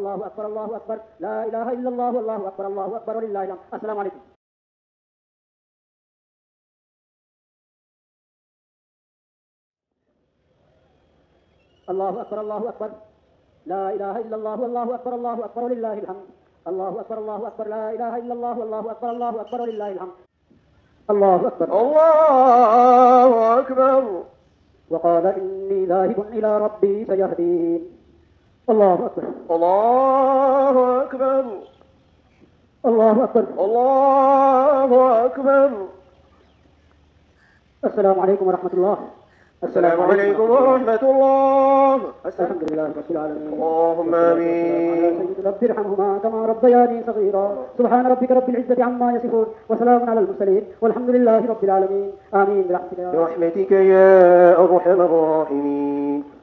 الله أكبر الله أكبر لا إله إلا الله والله أكبر الله أكبر ولله الحمد. السلام عليكم. الله أكبر الله أكبر لا إله إلا الله والله أكبر الله أكبر ولله الحمد. الله أكبر الله أكبر لا إله إلا الله والله أكبر الله أكبر ولله الحمد. الله أكبر الله أكبر. وقال إني ذاهب إلى ربي سيهدين. الله أكبر الله أكبر. الله أكبر الله أكبر. السلام عليكم ورحمة الله. السلام عليكم ورحمة الله. الحمد لله رب العالمين. اللهم آمين. سيد رب ارحمهما كما ربياني صغيرا. سبحان ربك رب العزة عما يصفون وسلام على المرسلين والحمد لله رب العالمين. آمين برحمتك يا أرحم الراحمين.